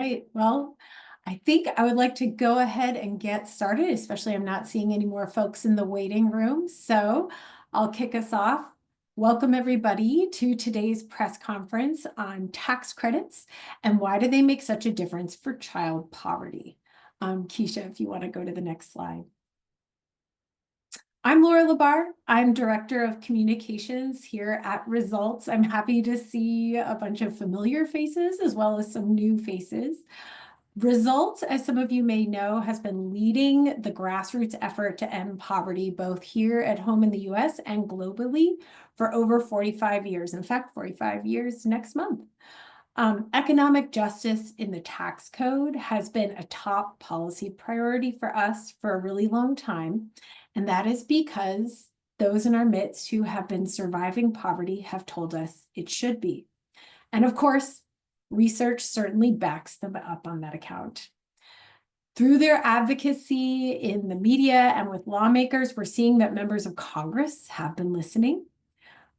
Right. Well, I think I would like to go ahead and get started, especially I'm not seeing any more folks in the waiting room. So I'll kick us off. Welcome everybody to today's press conference on tax credits and why do they make such a difference for child poverty? Keisha, if you want to go to the next slide. I'm Laura Labar. I'm Director of Communications here at Results. I'm happy to see a bunch of familiar faces as well as some new faces. Results, as some of you may know, has been leading the grassroots effort to end poverty, both here at home in the US and globally for over 45 years. In fact, 45 years next month. Economic justice in the tax code has been a top policy priority for us for a really long time. And that is because those in our midst who have been surviving poverty have told us it should be. And of course, research certainly backs them up on that account. Through their advocacy in the media and with lawmakers, we're seeing that members of Congress have been listening.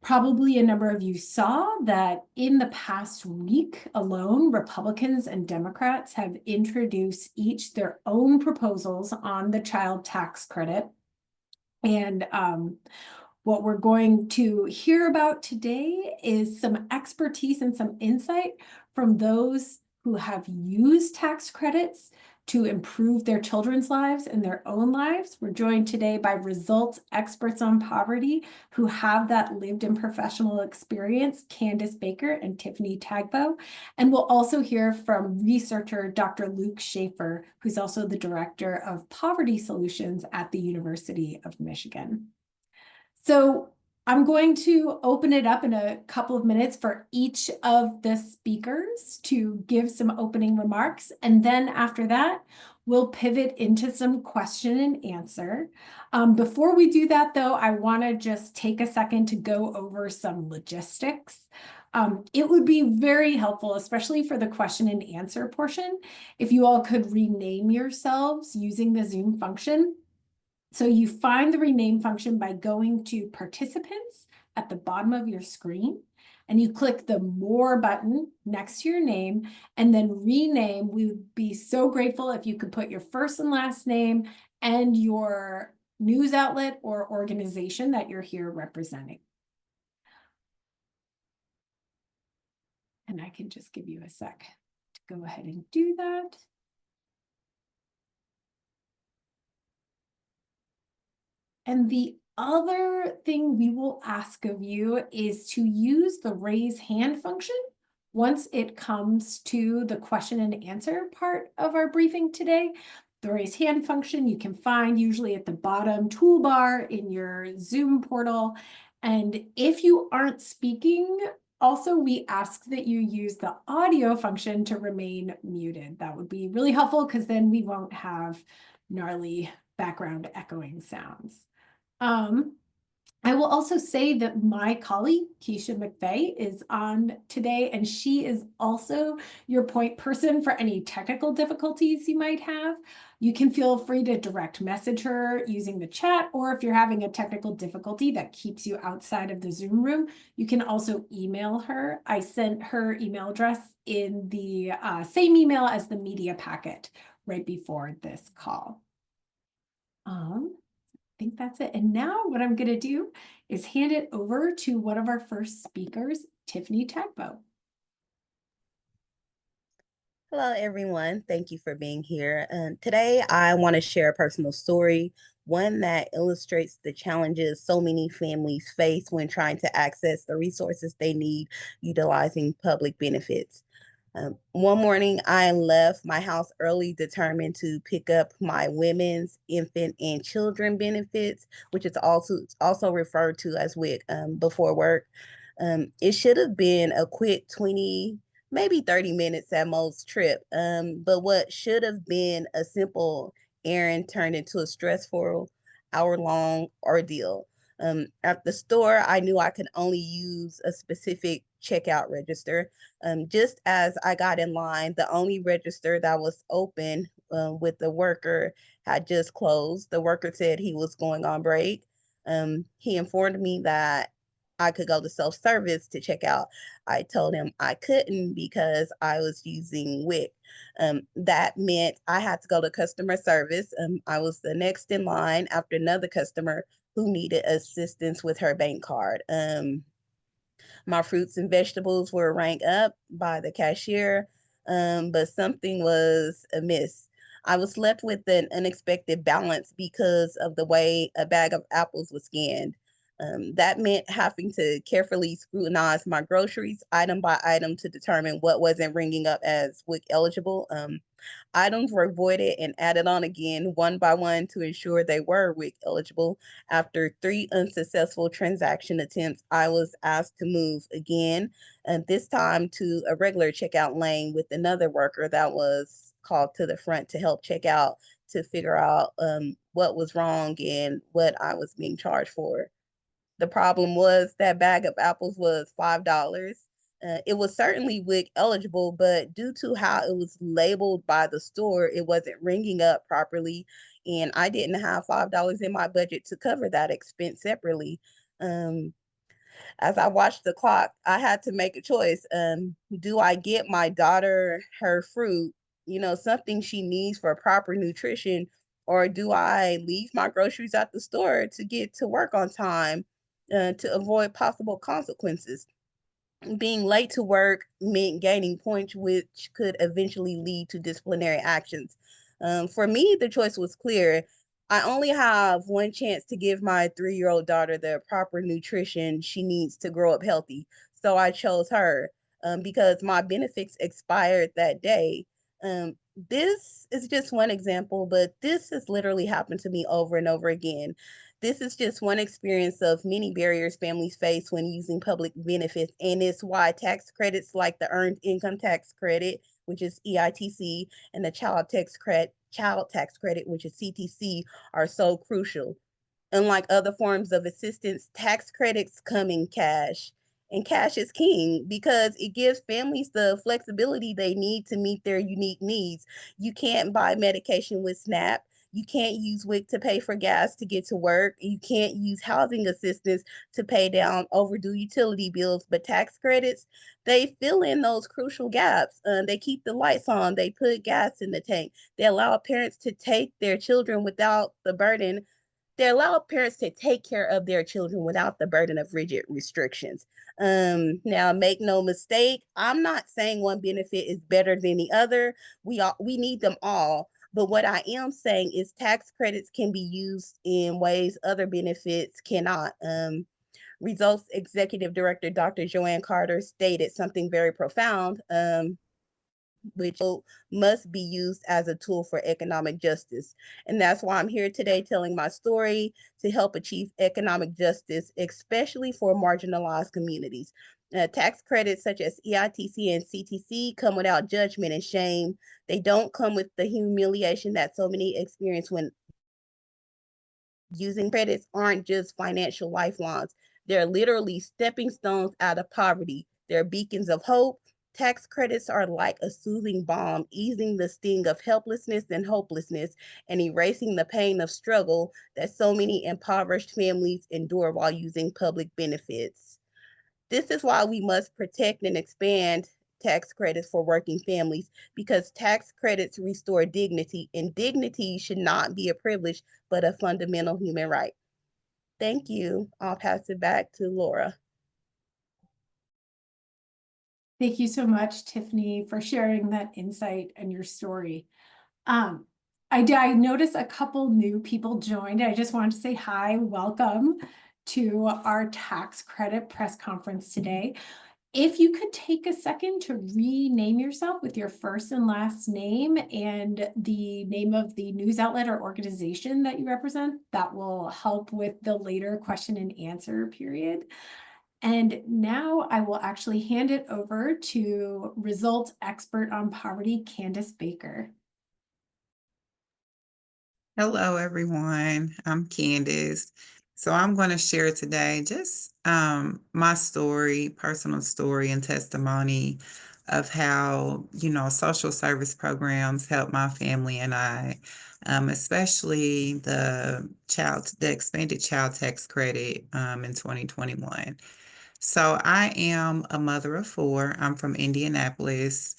Probably a number of you saw that in the past week alone, Republicans and Democrats have introduced each their own proposals on the child tax credit. And what we're going to hear about today is some expertise and some insight from those who have used tax credits to improve their children's lives and their own lives. We're joined today by results experts on poverty who have that lived and professional experience, Candace Baker and Tiffany Tagbo. And we'll also hear from researcher Dr. Luke Shaefer, who's also the director of poverty solutions at the University of Michigan. So I'm going to open it up in a couple of minutes for each of the speakers to give some opening remarks. And then after that, we'll pivot into some question and answer. Before we do that, though, I want to just take a second to go over some logistics. It would be very helpful, especially for the question and answer portion, if you all could rename yourselves using the Zoom function. So you find the rename function by going to participants at the bottom of your screen, and you click the more button next to your name and then rename. We would be so grateful if you could put your first and last name and your news outlet or organization that you're here representing. And I can just give you a sec to go ahead and do that. And the other thing we will ask of you is to use the raise hand function once it comes to the question and answer part of our briefing today. The raise hand function you can find usually at the bottom toolbar in your Zoom portal. And if you aren't speaking, also we ask that you use the audio function to remain muted. That would be really helpful because then we won't have gnarly background echoing sounds. I will also say that my colleague, Keisha McVeigh, is on today, and she is also your point person for any technical difficulties you might have. You can feel free to direct message her using the chat, or if you're having a technical difficulty that keeps you outside of the Zoom room, you can also email her. I sent her email address in the same email as the media packet right before this call. I think that's it. And now what I'm going to do is hand it over to one of our first speakers, Tiffany Tagbo. Hello, everyone. Thank you for being here. Today, I want to share a personal story, one that illustrates the challenges so many families face when trying to access the resources they need utilizing public benefits. One morning, I left my house early, determined to pick up my women's, infant, and children benefits, which is also referred to as WIC, before work. It should have been a quick 20, maybe 30 minutes at most trip. But what should have been a simple errand turned into a stressful hour-long ordeal. At the store, I knew I could only use a specific checkout register. Just as I got in line, the only register that was open with the worker had just closed. The worker said he was going on break. He informed me that I could go to self-service to check out. I told him I couldn't because I was using WIC. That meant I had to go to customer service. I was the next in line after another customer who needed assistance with her bank card. My fruits and vegetables were ranked up by the cashier, but something was amiss. I was left with an unexpected balance because of the way a bag of apples was scanned. That meant having to carefully scrutinize my groceries item by item to determine what wasn't ringing up as WIC eligible. Items were voided and added on again one by one to ensure they were WIC eligible. After three unsuccessful transaction attempts, I was asked to move again, and this time to a regular checkout lane with another worker that was called to the front to help check out to figure out what was wrong and what I was being charged for. The problem was that bag of apples was $5. It was certainly WIC eligible, but due to how it was labeled by the store, it wasn't ringing up properly, and I didn't have $5 in my budget to cover that expense separately. Um, as I watched the clock, I had to make a choice. Do I get my daughter her fruit, something she needs for proper nutrition, or do I leave my groceries at the store to get to work on time to avoid possible consequences? Being late to work meant gaining points, which could eventually lead to disciplinary actions. For me, the choice was clear. I only have one chance to give my 3-year-old daughter the proper nutrition she needs to grow up healthy. So I chose her because my benefits expired that day. Um, this is just one example, but this has literally happened to me over and over again. This is just one experience of many barriers families face when using public benefits, and it's why tax credits like the Earned Income Tax Credit, which is EITC, and the Child Tax Credit, which is CTC, are so crucial. Unlike other forms of assistance, tax credits come in cash. And cash is king because it gives families the flexibility they need to meet their unique needs. You can't buy medication with SNAP. You can't use WIC to pay for gas to get to work. You can't use housing assistance to pay down overdue utility bills. But tax credits, they fill in those crucial gaps. They keep the lights on. They put gas in the tank. They allow parents to take their children without the burden they allow parents to take care of their children without the burden of rigid restrictions. Now, make no mistake, I'm not saying one benefit is better than the other. We need them all. But what I am saying is tax credits can be used in ways other benefits cannot. Results Executive Director Dr. Joanne Carter stated something very profound. Which must be used as a tool for economic justice. And that's why I'm here today telling my story to help achieve economic justice, especially for marginalized communities. Tax credits such as EITC and CTC come without judgment and shame. They don't come with the humiliation that so many experience when using credits aren't just financial lifelines. They're literally stepping stones out of poverty. They're beacons of hope. Tax credits are like a soothing balm, easing the sting of helplessness and hopelessness and erasing the pain of struggle that so many impoverished families endure while using public benefits. This is why we must protect and expand tax credits for working families because tax credits restore dignity, and dignity should not be a privilege but a fundamental human right. Thank you. I'll pass it back to Laura. Thank you so much, Tiffany, for sharing that insight and your story. Um, I noticed a couple new people joined. I just wanted to say hi, welcome to our tax credit press conference today. If you could take a second to rename yourself with your first and last name and the name of the news outlet or organization that you represent, that will help with the later question and answer period. And now I will actually hand it over to results expert on poverty, Candace Baker. Hello, everyone. I'm Candace. So I'm going to share today just my story, personal story, and testimony of how, social service programs help my family and I, especially the expanded child tax credit in 2021. So I am a mother of four. I'm from Indianapolis.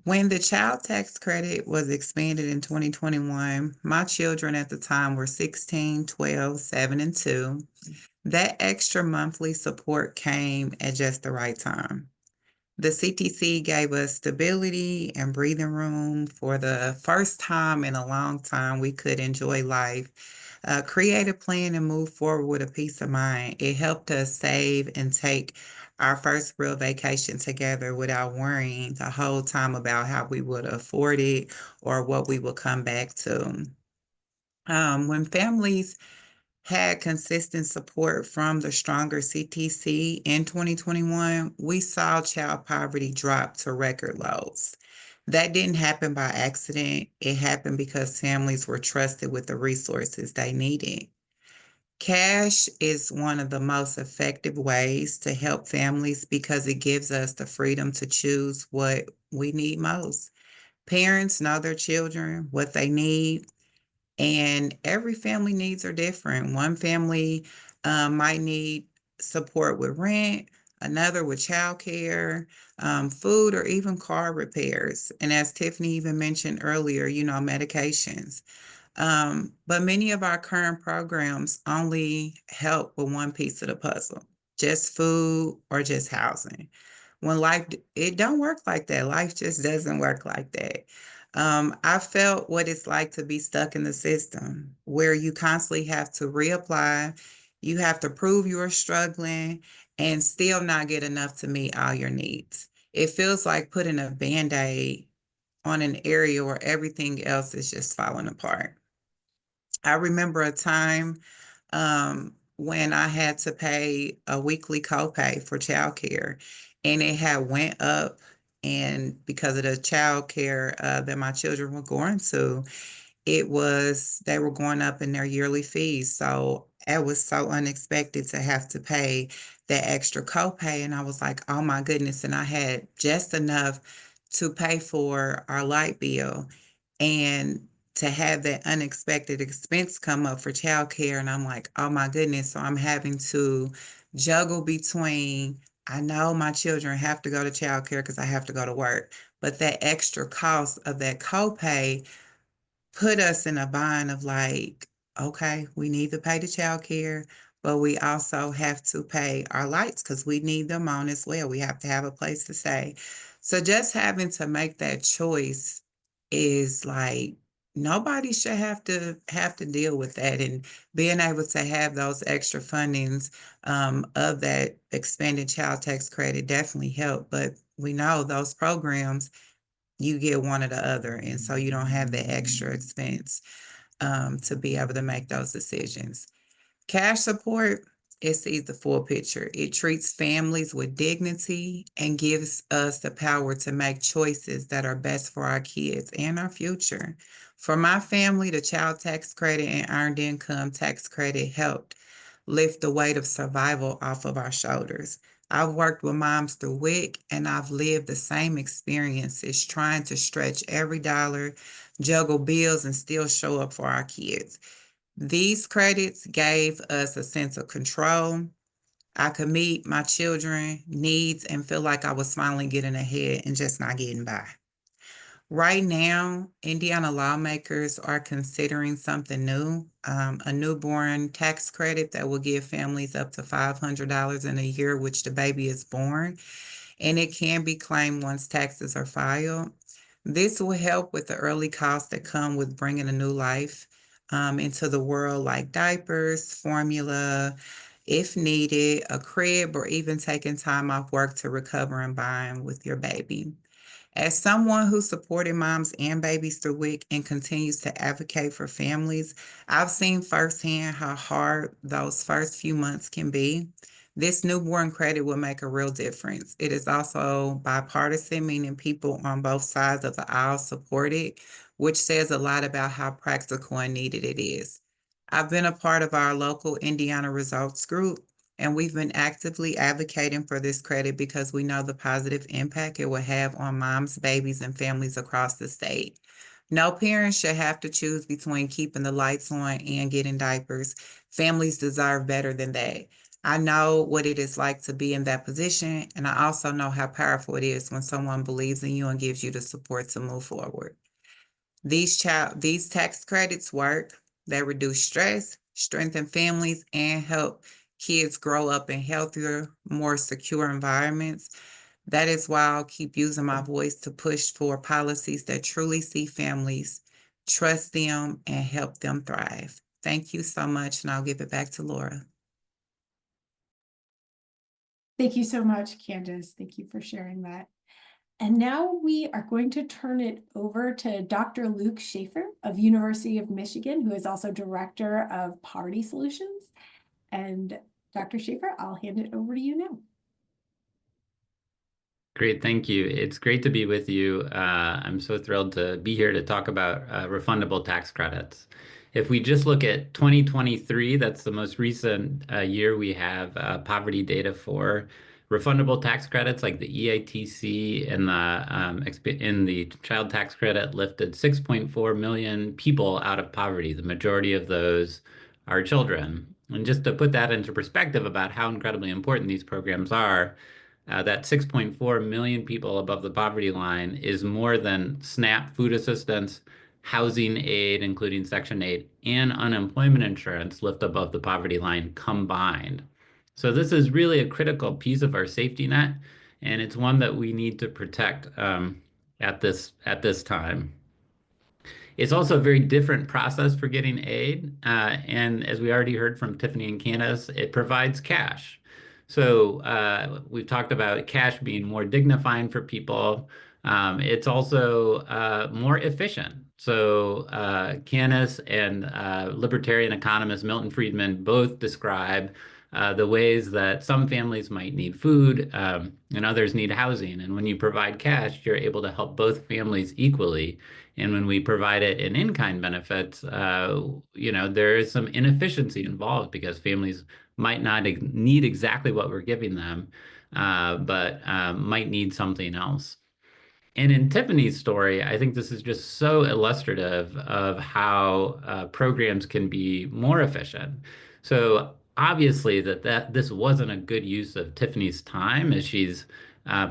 When the child tax credit was expanded in 2021, my children at the time were 16, 12, 7, and 2. That extra monthly support came at just the right time. The CTC gave us stability and breathing room for the first time in a long time. We could enjoy life, create a plan, and move forward with a peace of mind. It helped us save and take our first real vacation together without worrying the whole time about how we would afford it or what we would come back to. When families had consistent support from the stronger CTC in 2021, we saw child poverty drop to record lows. That didn't happen by accident. It happened because families were trusted with the resources they needed. Cash is one of the most effective ways to help families because it gives us the freedom to choose what we need most. Parents know their children, what they need, and every family needs are different. One family might need support with rent, another with childcare, food, or even car repairs. And as Tiffany even mentioned earlier, medications. But many of our current programs only help with one piece of the puzzle, just food or just housing. When life, it don't work like that. Life just doesn't work like that. I felt what it's like to be stuck in the system where you constantly have to reapply, you have to prove you're struggling and still not get enough to meet all your needs. It feels like putting a band-aid on an area where everything else is just falling apart. I remember a time when I had to pay a weekly copay for childcare, and it had went up, and because of the childcare that my children were going to, they were going up in their yearly fees. So it was so unexpected to have to pay that extra copay. And I was like, oh my goodness. And I had just enough to pay for our light bill. And to have that unexpected expense come up for childcare. And I'm like, oh my goodness. So I'm having to juggle between, I know my children have to go to childcare because I have to go to work, but that extra cost of that copay put us in a bind of like, okay, we need to pay the child care, but we also have to pay our lights because we need them on as well. We have to have a place to stay. So just having to make that choice is like nobody should have to deal with that, and being able to have those extra fundings of that expanded child tax credit definitely help. But we know those programs, you get one or the other. And so you don't have the extra expense to be able to make those decisions. Cash support, it sees the full picture. It treats families with dignity and gives us the power to make choices that are best for our kids and our future. For my family, the child tax credit and earned income tax credit helped lift the weight of survival off of our shoulders. I've worked with moms through WIC, and I've lived the same experiences trying to stretch every dollar, juggle bills, and still show up for our kids. These credits gave us a sense of control. I could meet my children' needs and feel like I was finally getting ahead and just not getting by. Right now, Indiana lawmakers are considering something new, a newborn tax credit that will give families up to $500 in a year which the baby is born, and it can be claimed once taxes are filed. This will help with the early costs that come with bringing a new life into the world, like diapers, formula, if needed, a crib, or even taking time off work to recover and bond with your baby. As someone who supported moms and babies through WIC and continues to advocate for families, I've seen firsthand how hard those first few months can be. This newborn credit will make a real difference. It is also bipartisan, meaning people on both sides of the aisle support it, which says a lot about how practical and needed it is. I've been a part of our local Indiana Results group, and we've been actively advocating for this credit because we know the positive impact it will have on moms, babies, and families across the state. No parent should have to choose between keeping the lights on and getting diapers. Families deserve better than that. I know what it is like to be in that position, and I also know how powerful it is when someone believes in you and gives you the support to move forward. These tax credits work. They reduce stress, strengthen families, and help kids grow up in healthier, more secure environments. That is why I'll keep using my voice to push for policies that truly see families, trust them, and help them thrive. Thank you so much, and I'll give it back to Laura. Thank you so much, Candace. Thank you for sharing that. And now we are going to turn it over to Dr. Luke Shaefer of University of Michigan, who is also Director of Poverty Solutions. And Dr. Shaefer, I'll hand it over to you now. Great, thank you. It's great to be with you. I'm so thrilled to be here to talk about refundable tax credits. If we just look at 2023, that's the most recent year we have poverty data for. Refundable tax credits like the EITC and in the child tax credit lifted 6.4 million people out of poverty. The majority of those are children. And just to put that into perspective about how incredibly important these programs are, that 6.4 million people above the poverty line is more than SNAP food assistance, housing aid, including Section 8, and unemployment insurance lift above the poverty line combined. So this is really a critical piece of our safety net, and it's one that we need to protect at this time. It's also a very different process for getting aid. And as we already heard from Tiffany and Candace, it provides cash. So we've talked about cash being more dignifying for people. It's also more efficient. So Candace and libertarian economist Milton Friedman both describe the ways that some families might need food and others need housing. And when you provide cash, you're able to help both families equally. And when we provide it in-kind benefits, there is some inefficiency involved because families might not need exactly what we're giving them, but might need something else. And in Tiffany's story, I think this is just so illustrative of how programs can be more efficient. So obviously that this wasn't a good use of Tiffany's time as she's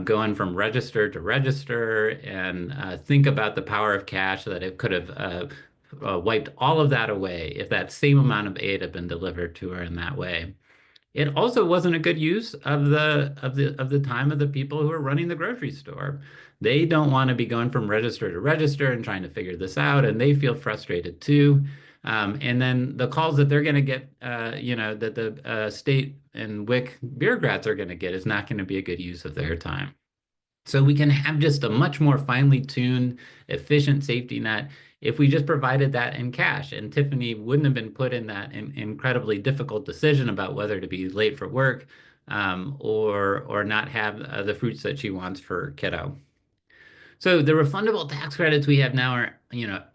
going from register to register, and think about the power of cash that it could have wiped all of that away if that same amount of aid had been delivered to her in that way. It also wasn't a good use of the time of the people who are running the grocery store. They don't want to be going from register to register and trying to figure this out, and they feel frustrated too. And then the calls that they're going to get, that the state and WIC bureaucrats are going to get is not going to be a good use of their time. So we can have just a much more finely tuned, efficient safety net if we just provided that in cash. And Tiffany wouldn't have been put in that incredibly difficult decision about whether to be late for work or not have the fruits that she wants for kiddo. So the refundable tax credits we have now are,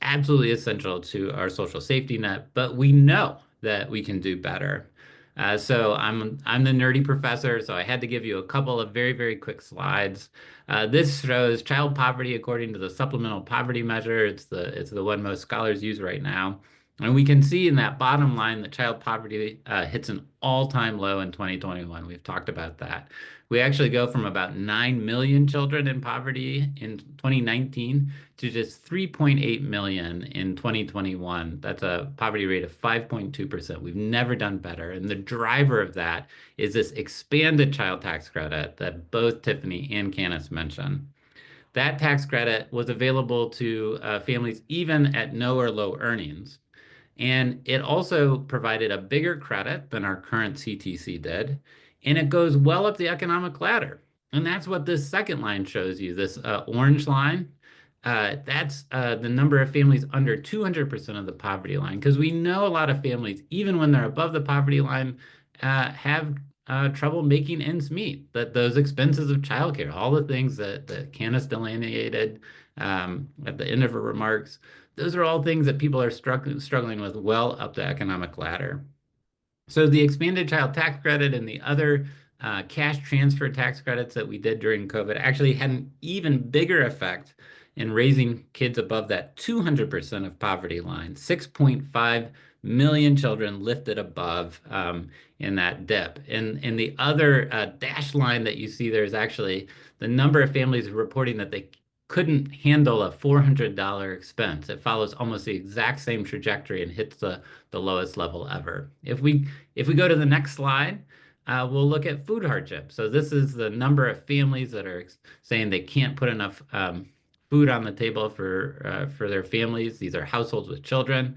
absolutely essential to our social safety net, but we know that we can do better. So I'm the nerdy professor, so I had to give you a couple of very, very quick slides. This shows child poverty according to the supplemental poverty measure. It's the one most scholars use right now. And we can see in that bottom line that child poverty hits an all-time low in 2021. We've talked about that. We actually go from about 9 million children in poverty in 2019 to just 3.8 million in 2021. That's a poverty rate of 5.2%. We've never done better. And the driver of that is this expanded child tax credit that both Tiffany and Candace mentioned. That tax credit was available to families even at no or low earnings. And it also provided a bigger credit than our current CTC did. And it goes well up the economic ladder. And that's what this second line shows you, this orange line. That's the number of families under 200% of the poverty line. Because we know a lot of families, even when they're above the poverty line, have trouble making ends meet. That those expenses of childcare, all the things that Candace delineated at the end of her remarks, those are all things that people are struggling with well up the economic ladder. So the expanded child tax credit and the other cash transfer tax credits that we did during COVID actually had an even bigger effect in raising kids above that 200% of poverty line. 6.5 million children lifted above in that dip. And the other dashed line that you see there is actually the number of families reporting that they couldn't handle a $400 expense. It follows almost the exact same trajectory and hits the lowest level ever. If we go to the next slide, we'll look at food hardship. So this is the number of families that are saying they can't put enough food on the table for their families. These are households with children.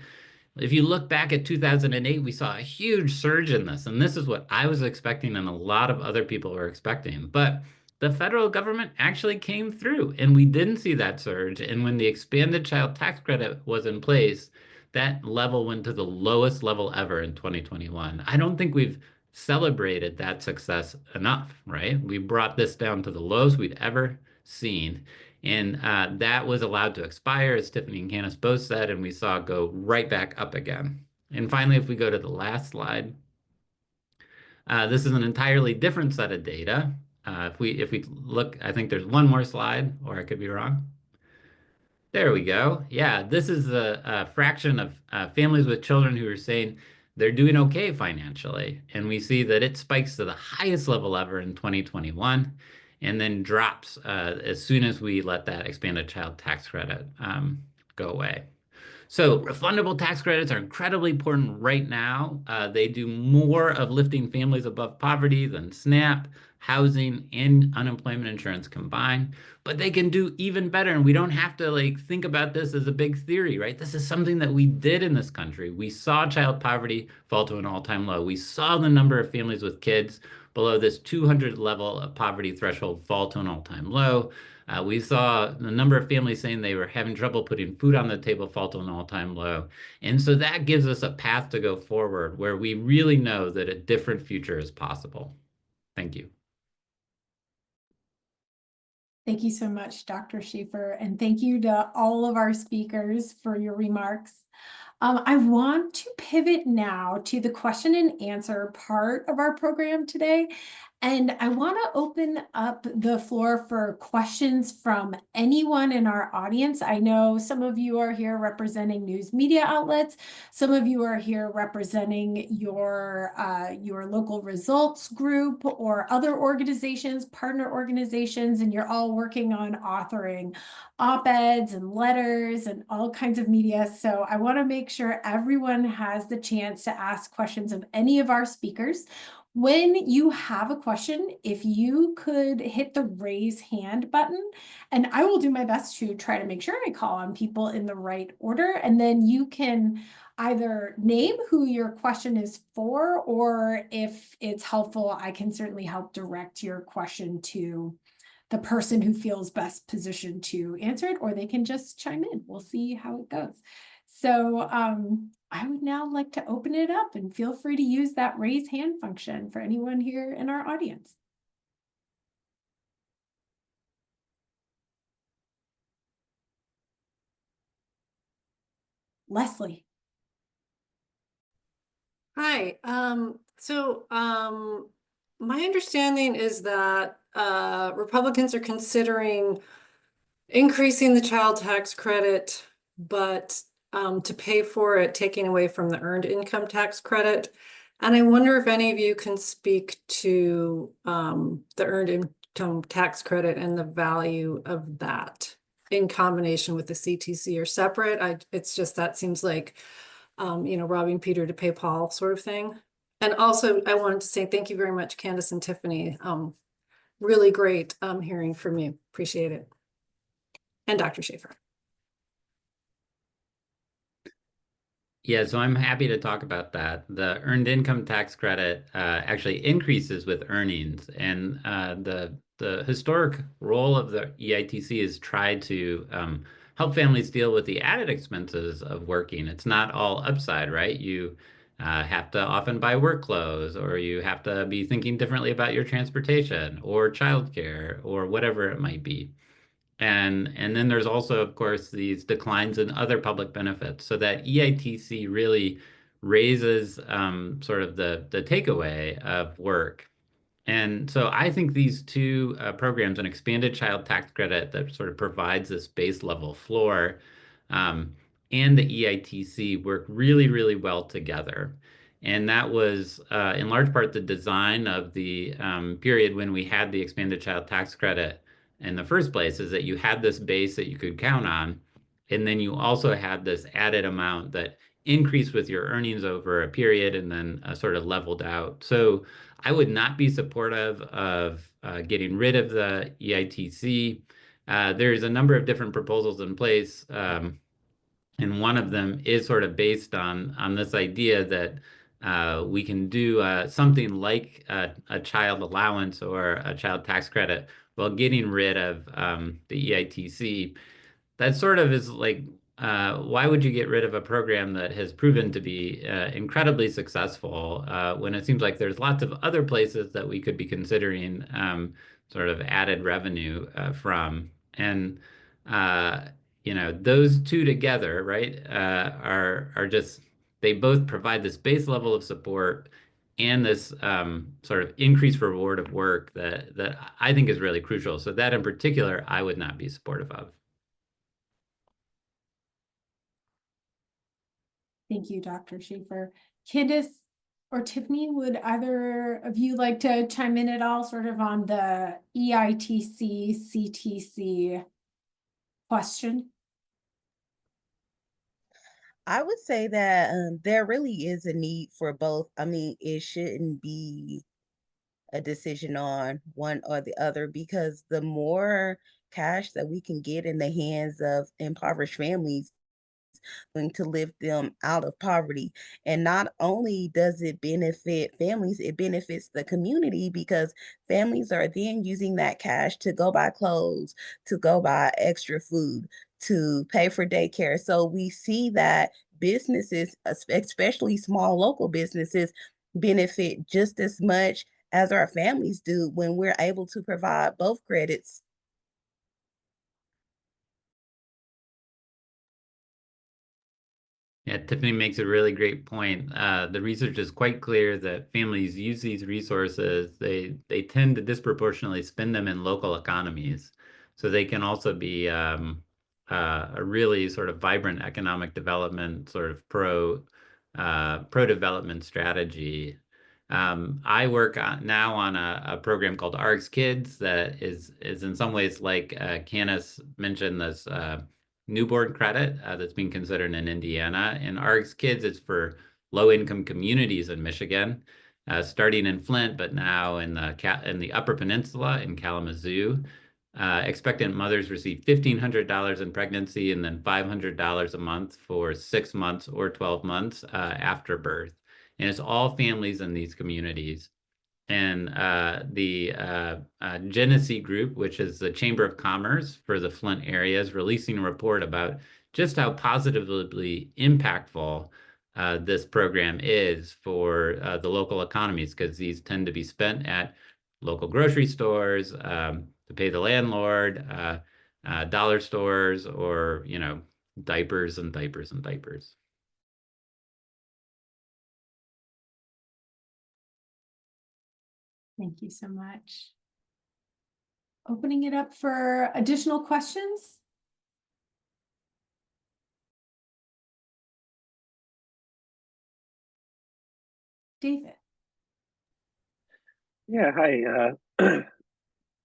If you look back at 2008, we saw a huge surge in this, and this is what I was expecting and a lot of other people were expecting. But the federal government actually came through, and we didn't see that surge. And when the expanded child tax credit was in place, that level went to the lowest level ever in 2021. I don't think we've celebrated that success enough, right? We brought this down to the lowest we'd ever seen. And that was allowed to expire, as Tiffany and Candace both said, and we saw it go right back up again. And finally, if we go to the last slide, this is an entirely different set of data. If we look, I think there's one more slide, or I could be wrong. There we go. Yeah, this is a fraction of families with children who are saying they're doing okay financially. And we see that it spikes to the highest level ever in 2021 and then drops as soon as we let that expanded child tax credit go away. So refundable tax credits are incredibly important right now. They do more of lifting families above poverty than SNAP, housing, and unemployment insurance combined. But they can do even better. And we don't have to like think about this as a big theory, right? This is something that we did in this country. We saw child poverty fall to an all-time low. We saw the number of families with kids below this 200 level of poverty threshold fall to an all-time low. We saw the number of families saying they were having trouble putting food on the table fall to an all-time low. And so that gives us a path to go forward where we really know that a different future is possible. Thank you. Thank you so much, Dr. Shaefer, and thank you to all of our speakers for your remarks. I want to pivot now to the question and answer part of our program today. And I want to open up the floor for questions from anyone in our audience. I know some of you are here representing news media outlets. Some of you are here representing your local results group or other organizations, partner organizations, and you're all working on authoring op-eds and letters and all kinds of media. So I want to make sure everyone has the chance to ask questions of any of our speakers. When you have a question, if you could hit the raise hand button, and I will do my best to try to make sure I call on people in the right order, and then you can either name who your question is for, or if it's helpful, I can certainly help direct your question to the person who feels best positioned to answer it, or they can just chime in. We'll see how it goes. So I would now like to open it up, and feel free to use that raise hand function for anyone here in our audience. Leslie. Hi. My understanding is that Republicans are considering increasing the child tax credit, but to pay for it, taking away from the earned income tax credit. And I wonder if any of you can speak to the earned income tax credit and the value of that in combination with the CTC or separate. It's just that seems like robbing Peter to pay Paul sort of thing. And also I wanted to say thank you very much, Candace and Tiffany. Really great hearing from you. Appreciate it. And Dr. Shaefer. Yeah, so I'm happy to talk about that. The earned income tax credit actually increases with earnings, and the historic role of the EITC is try to help families deal with the added expenses of working. It's not all upside, right? You have to often buy work clothes, or you have to be thinking differently about your transportation or childcare or whatever it might be. And then there's also, of course, these declines in other public benefits. So that EITC really raises sort of the takeaway of work. And so I think these two programs, an expanded child tax credit that sort of provides this base level floor, and the EITC work really, really well together. And that was in large part the design of the period when we had the expanded child tax credit in the first place, is that you had this base that you could count on. And then you also had this added amount that increased with your earnings over a period and then sort of leveled out. So I would not be supportive of getting rid of the EITC. There's a number of different proposals in place. And one of them is sort of based on this idea that we can do something like a child allowance or a child tax credit while getting rid of the EITC. That sort of is like, why would you get rid of a program that has proven to be incredibly successful when it seems like there's lots of other places that we could be considering sort of added revenue from? And those two together, right, are just, they both provide this base level of support and this sort of increased reward of work that I think is really crucial. So that in particular, I would not be supportive of. Thank you, Dr. Shaefer. Candace or Tiffany, would either of you like to chime in at all sort of on the EITC, CTC question? I would say that there really is a need for both. I mean, it shouldn't be a decision on one or the other, because the more cash that we can get in the hands of impoverished families, going to lift them out of poverty. And not only does it benefit families, it benefits the community, because families are then using that cash to go buy clothes, to go buy extra food, to pay for daycare. So we see that businesses, especially small local businesses, benefit just as much as our families do when we're able to provide both credits. Yeah, Tiffany makes a really great point. The research is quite clear that families use these resources. They tend to disproportionately spend them in local economies. So they can also be a really sort of vibrant economic development, sort of pro-development strategy. I work now on a program called ARGS Kids that is in some ways like Candace mentioned, this newborn credit that's being considered in Indiana. And ARGS Kids is for low-income communities in Michigan, starting in Flint, but now in the Upper Peninsula in Kalamazoo. Expectant mothers receive $1,500 in pregnancy and then $500 a month for 6 months or 12 months after birth. And it's all families in these communities. And the Genesee Group, which is the Chamber of Commerce for the Flint area, is releasing a report about just how positively impactful this program is for the local economies, because these tend to be spent at local grocery stores, to pay the landlord, dollar stores, or, diapers and diapers and diapers. Thank you so much. Opening it up for additional questions. David. Yeah, hi.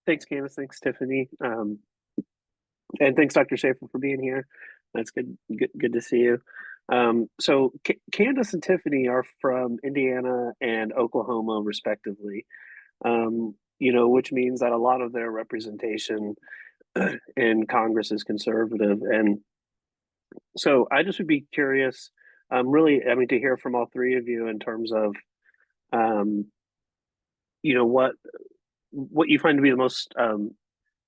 Thanks, Candace. Thanks, Tiffany. And thanks, Dr. Shaefer, for being here. That's good to see you. So Candace and Tiffany are from Indiana and Oklahoma, respectively. Which means that a lot of their representation in Congress is conservative. And so I just would be curious, really, I mean, to hear from all three of you in terms of, um, what you find to be the most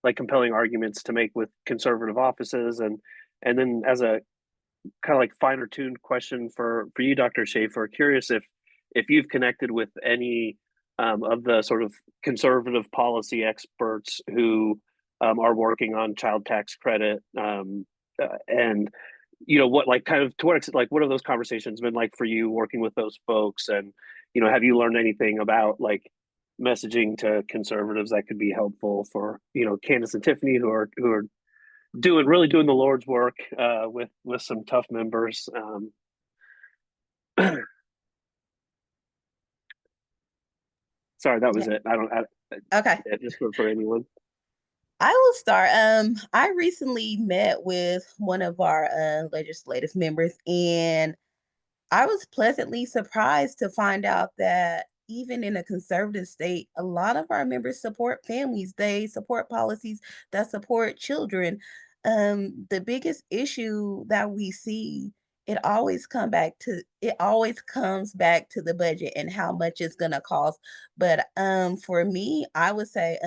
like compelling arguments to make with conservative offices, and then as a kind of like finer tuned question for you, Dr. Shaefer, curious if you've connected with any of the sort of conservative policy experts who are working on child tax credit, and what, like, kind of to what extent, like, what have those conversations been like for you working with those folks, and have you learned anything about like messaging to conservatives that could be helpful for Candace and Tiffany, who are really doing the Lord's work with some tough members. Sorry, that was Yeah. it. I don't. Okay. Yeah, just for anyone. I will start. I recently met with one of our legislative members, and I was pleasantly surprised to find out that even in a conservative state, a lot of our members support families. They support policies that support children. The biggest issue that we see, it always comes back to the budget and how much it's gonna cost. But for me, I would say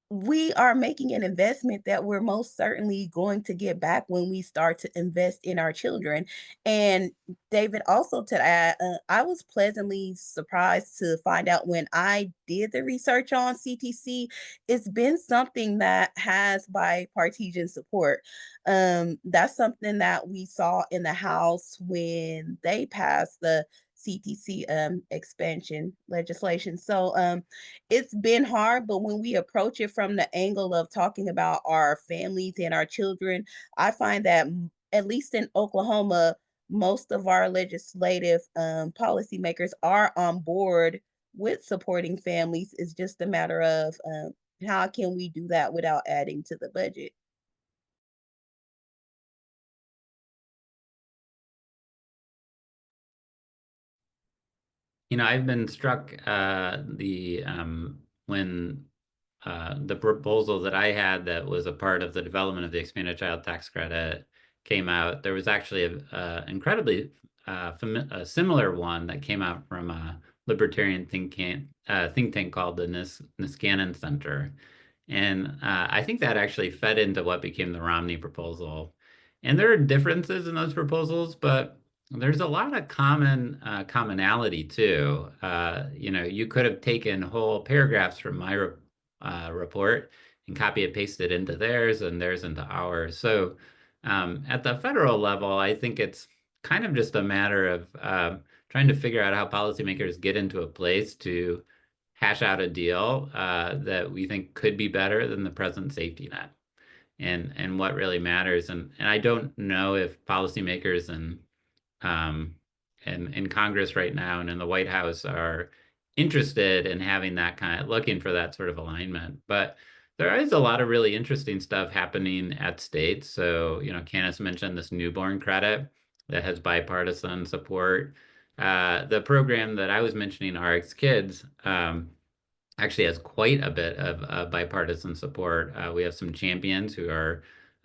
we are making an investment that we're most certainly going to get back when we start to invest in our children. And David, also to add, I was pleasantly surprised to find out when I did the research on CTC, it's been something that has bipartisan support. That's something that we saw in the House when they passed the CTC expansion legislation. So it's been hard, but when we approach it from the angle of talking about our families and our children, I find that at least in Oklahoma, most of our legislative policymakers are on board with supporting families. It's just a matter of how can we do that without adding to the budget. I've been struck when the proposal that I had that was a part of the development of the expanded child tax credit came out. There was actually a incredibly a similar one that came out from a libertarian think tank called the Niskanen Center. And I think that actually fed into what became the Romney proposal. And there are differences in those proposals, but there's a lot of commonality too. You could have taken whole paragraphs from my report and copy and paste it into theirs and theirs into ours. So at the federal level, I think it's kind of just a matter of trying to figure out how policymakers get into a place to hash out a deal that we think could be better than the present safety net and what really matters. And I don't know if policymakers um, and in Congress right now and in the White House are interested in having that looking for that sort of alignment. But there is a lot of really interesting stuff happening at states. So, Candace mentioned this newborn credit that has bipartisan support. The program that I was mentioning, RX Kids, actually has quite a bit of bipartisan support. We have some champions who are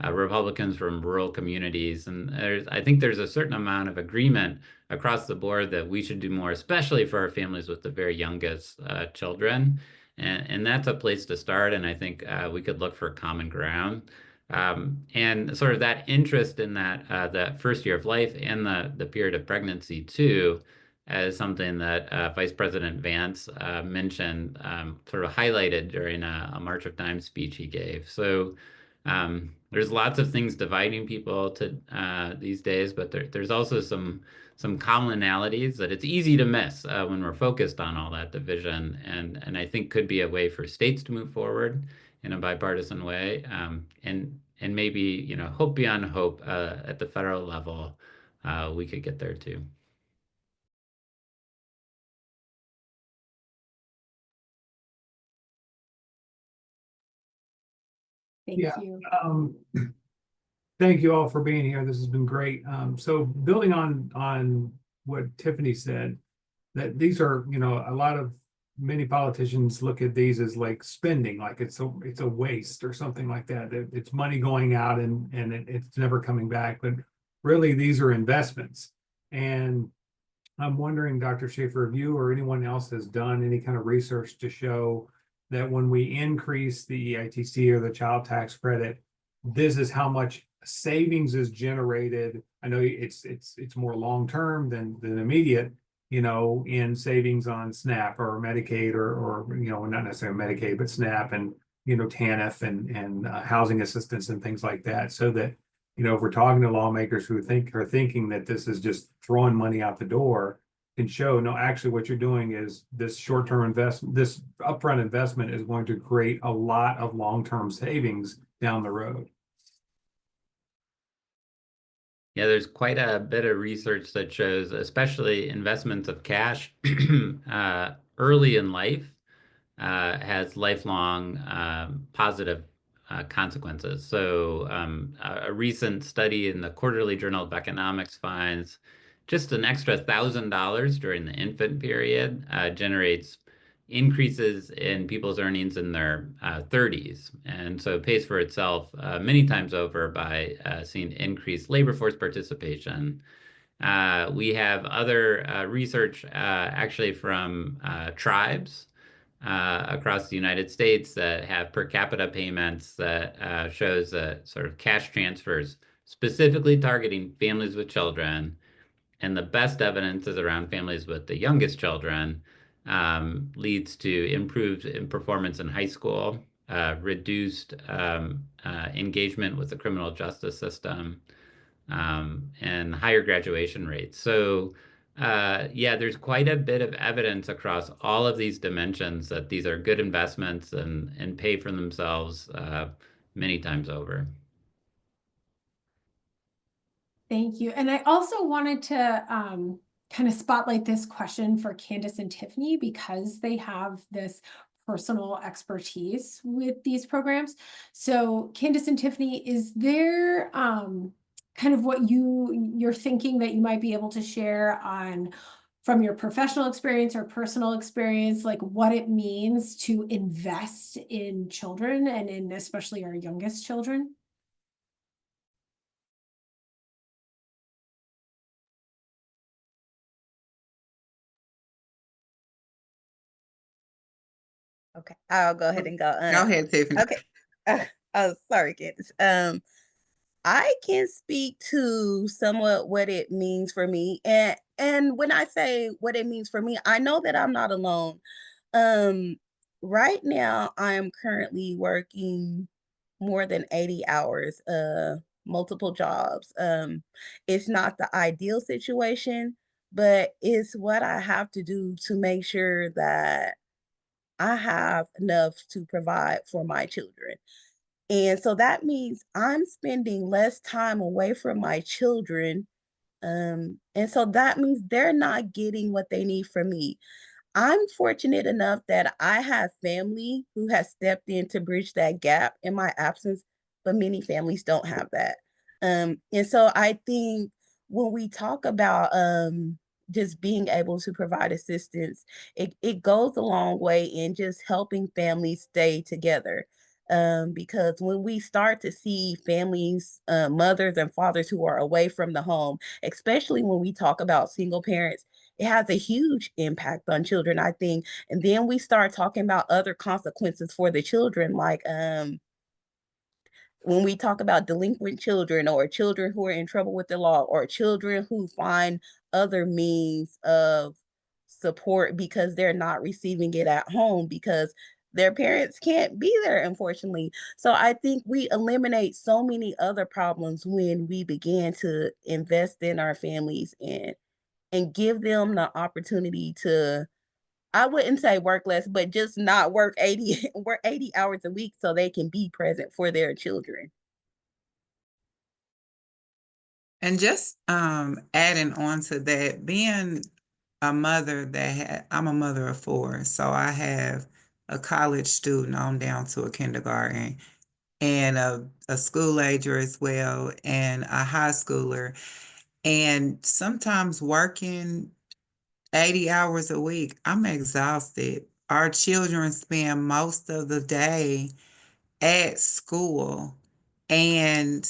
Republicans from rural communities, and I think there's a certain amount of agreement across the board that we should do more, especially for our families with the very youngest children. And that's a place to start, and I think we could look for common ground. And sort of that interest in that first year of life and the period of pregnancy too, as something that Vice President Vance mentioned, sort of highlighted during a March of Dimes speech he gave. So there's lots of things dividing people these days, but there's also some commonalities that it's easy to miss when we're focused on all that division, and I think could be a way for states to move forward in a bipartisan way, and maybe hope beyond hope at the federal level, we could get there too. Thank you. Thank you all for being here. This has been great. So building on what Tiffany said, that these are, many politicians look at these as like spending, like it's a waste or something like that. It's money going out and it's never coming back. But really, these are investments. And I'm wondering, Dr. Shaefer, if you or anyone else has done any kind of research to show that when we increase the EITC or the child tax credit, this is how much savings is generated. I know it's more long-term than immediate, in savings on SNAP or Medicaid or not necessarily Medicaid, but SNAP and, TANF and housing assistance and things like that. So that, if we're talking to lawmakers who are thinking that this is just throwing money out the door, can show, no, actually what you're doing is this short-term investment, this upfront investment is going to create a lot of long-term savings down the road. Yeah, there's quite a bit of research that shows, especially investments of cash early in life has lifelong positive consequences. So, a recent study in the Quarterly Journal of Economics finds just an extra $1,000 during the infant period generates increases in people's earnings in their 30s. And so it pays for itself many times over by seeing increased labor force participation. We have other research actually from tribes across the United States that have per capita payments that shows that sort of cash transfers specifically targeting families with children. And the best evidence is around families with the youngest children, leads to improved performance in high school, reduced engagement with the criminal justice system, and higher graduation rates. So, yeah, there's quite a bit of evidence across all of these dimensions that these are good investments and pay for themselves many times over. Thank you. And I also wanted to kind of spotlight this question for Candace and Tiffany because they have this personal expertise with these programs. So Candace and Tiffany, is there kind of what you're thinking that you might be able to share on from your professional experience or personal experience, like what it means to invest in children and in especially our youngest children? Okay, I'll go ahead and go. Go ahead, Tiffany. Okay. Oh, sorry, Candace. I can speak to somewhat what it means for me, and when I say what it means for me, I know that I'm not alone. Um, right now, I am currently working more than 80 hours, multiple jobs. It's not the ideal situation, but it's what I have to do to make sure that I have enough to provide for my children. And so that means I'm spending less time away from my children. And so that means they're not getting what they need from me. I'm fortunate enough that I have family who has stepped in to bridge that gap in my absence, but many families don't have that. And so I think when we talk about just being able to provide assistance, it goes a long way in just helping families stay together. Because when we start to see families, mothers and fathers who are away from the home, especially when we talk about single parents, it has a huge impact on children, I think. And then we start talking about other consequences for the children, like when we talk about delinquent children or children who are in trouble with the law or children who find other means of support because they're not receiving it at home because their parents can't be there, unfortunately. So I think we eliminate so many other problems when we begin to invest in our families and give them the opportunity to, I wouldn't say work less, but just not work 80 work 80 hours a week so they can be present for their children. And just adding on to that, being a mother I'm a mother of four, so I have a college student on down to a kindergarten and a school ager as well and a high schooler. And sometimes working 80 hours a week, I'm exhausted. Our children spend most of the day at school, and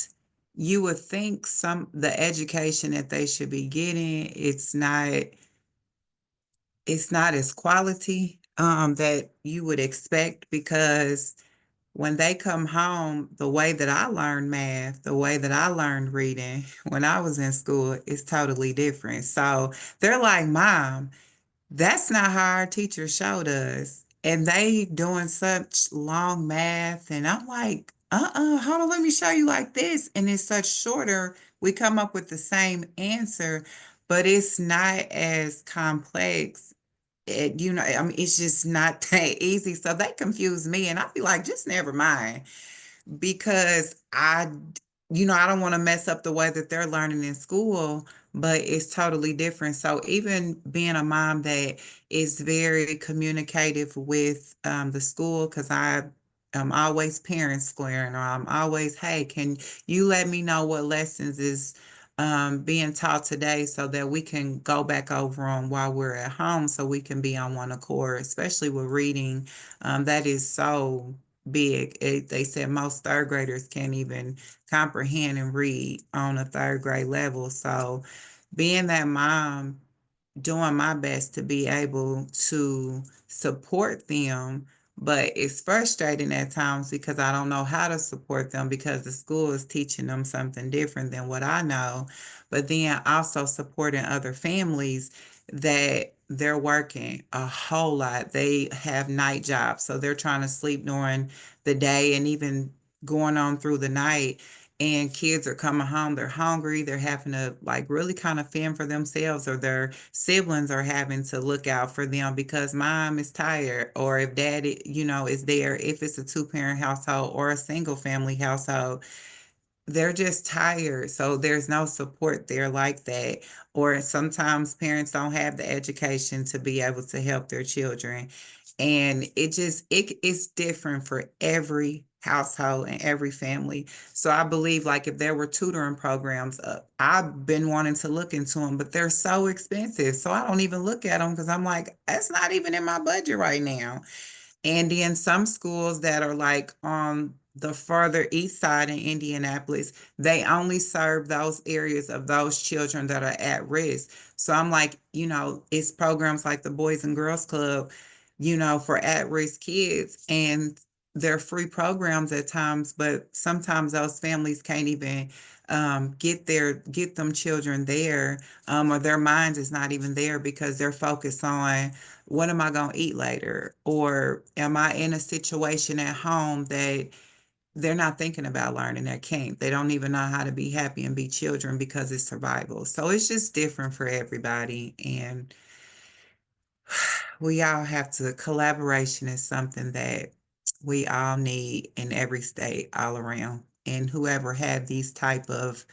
you would think the education that they should be getting, it's not as quality that you would expect, because when they come home, the way that I learned math, the way that I learned reading when I was in school is totally different. So they're like, Mom, that's not how our teacher showed us. And they doing such long math. And I'm like, hold on, let me show you like this. And it's such shorter. We come up with the same answer. but it's not as complex. I mean, it's just not that easy. So they confuse me, and I be like, just never mind, because I don't want to mess up the way that they're learning in school, but it's totally different. So even being a mom that is very communicative with the school, because I'm always parent squaring, or I'm always, hey, can you let me know what lessons is being taught today so that we can go back over them while we're at home so we can be on one accord, especially with reading. That is so big. They said most third graders can't even comprehend and read on a third grade level. So being that mom, doing my best to be able to support them, but it's frustrating at times because I don't know how to support them because the school is teaching them something different than what I know. But then also supporting other families that they're working a whole lot. They have night jobs, so they're trying to sleep during the day and even going on through the night. And kids are coming home, they're hungry, they're having to like really kind of fend for themselves, or their siblings are having to look out for them because mom is tired, or if daddy, is there, if it's a two-parent household or a single family household, they're just tired. So there's no support there like that. Or sometimes parents don't have the education to be able to help their children. And it's different for every household and every family. So I believe like if there were tutoring programs up, I've been wanting to look into them, but they're so expensive. So I don't even look at them because I'm like, that's not even in my budget right now. And then some schools that are like on the further east side in Indianapolis, they only serve those areas of those children that are at risk. So I'm like, it's programs like the Boys and Girls Club, for at-risk kids. And they're free programs at times, but sometimes those families can't even get them children there, or their minds is not even there because they're focused on what am I going to eat later? Or am I in a situation at home that they're not thinking about learning their kink? They don't even know how to be happy and be children because it's survival. So it's just different for everybody. And we all have to, collaboration is something that we all need in every state all around. And whoever had these type of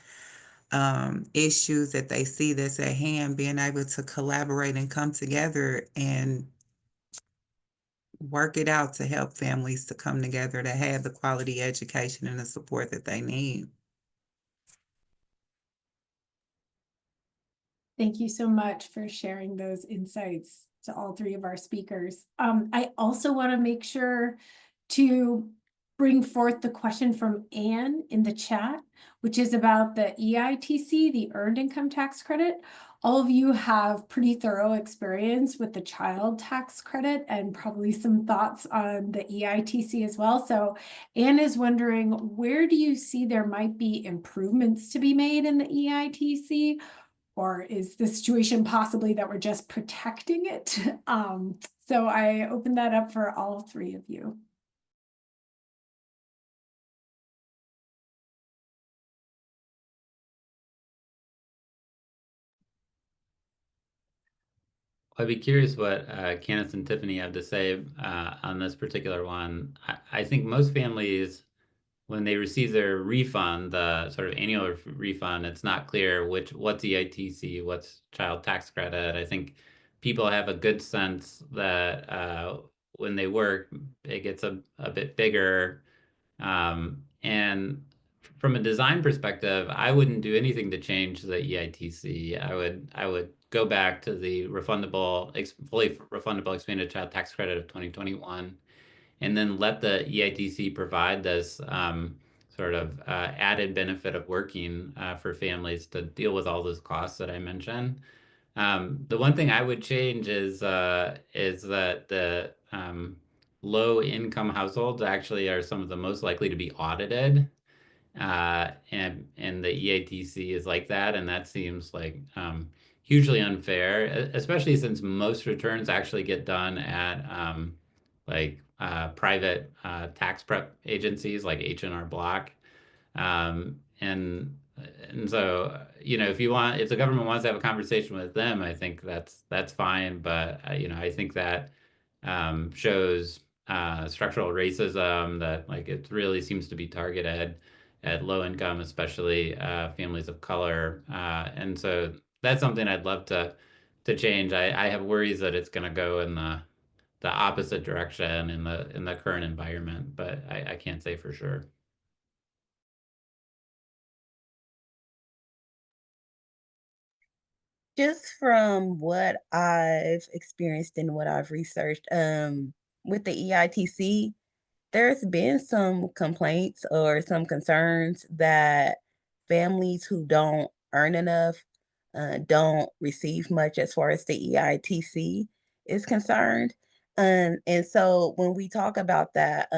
issues that they see that's at hand, being able to collaborate and come together and work it out to help families to come together to have the quality education and the support that they need. Thank you so much for sharing those insights to all three of our speakers. I also want to make sure to bring forth the question from Anne in the chat, which is about the EITC, the Earned Income Tax Credit. All of you have pretty thorough experience with the child tax credit and probably some thoughts on the EITC as well. So Anne is wondering, where do you see there might be improvements to be made in the EITC? Or is the situation possibly that we're just protecting it? So I open that up for all three of you. I'd be curious what Candace and Tiffany have to say on this particular one. I think most families, when they receive their refund, the sort of annual refund, it's not clear what's EITC, what's child tax credit. I think people have a good sense that when they work, it gets a bit bigger. And from a design perspective, I wouldn't do anything to change the EITC. I would go back to the fully refundable expanded child tax credit of 2021, and then let the EITC provide this sort of added benefit of working for families to deal with all those costs that I mentioned. The one thing I would change is that the low income households actually are some of the most likely to be audited. And the EATC is like that, and that seems like hugely unfair, especially since most returns actually get done at private tax prep agencies like H&R Block. And And so, if the government wants to have a conversation with them, I think that's fine. But I think that shows structural racism, that like it really seems to be targeted at low income, especially families of color. And so that's something I'd love to change. I have worries that it's going to go in the opposite direction in the current environment, but I can't say for sure. Just from what I've experienced and what I've researched, with the EITC, there's been some complaints or some concerns that families who don't earn enough don't receive much as far as the EITC is concerned. And so when we talk about that,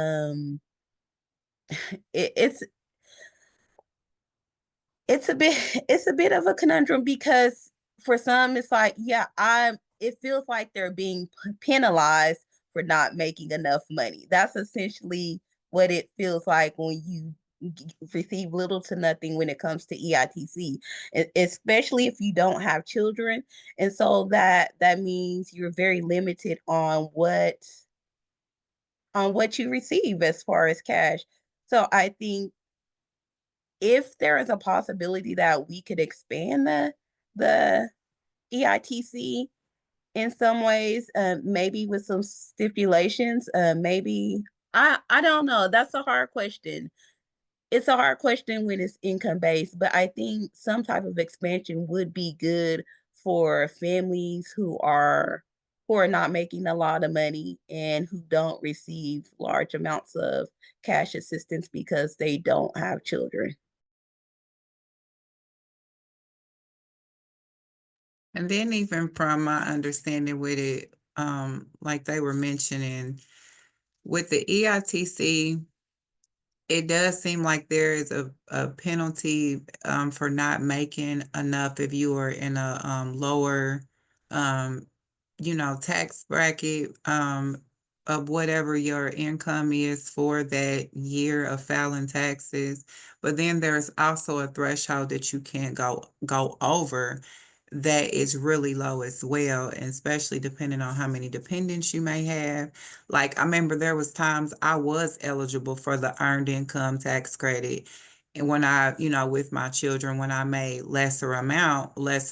it's it's a bit of a conundrum because for some it's like, yeah, I it feels like they're being penalized for not making enough money. That's essentially what it feels like when you receive little to nothing when it comes to EITC, especially if you don't have children. And so that means you're very limited on what you receive as far as cash. So I think if there is a possibility that we could expand the EITC in some ways, maybe with some stipulations, maybe I don't know. That's a hard question. It's a hard question when it's income based, but I think some type of expansion would be good for families who are not making a lot of money and who don't receive large amounts of cash assistance because they don't have children. And then even from my understanding with it, like they were mentioning, with the EITC, it does seem like there is a penalty for not making enough if you are in a lower, um, tax bracket of whatever your income is for that year of filing taxes. But then there's also a threshold that you can't go over that is really low as well, and especially depending on how many dependents you may have. Like I remember there was times I was eligible for the earned income tax credit. And when I, with my children, when I made lesser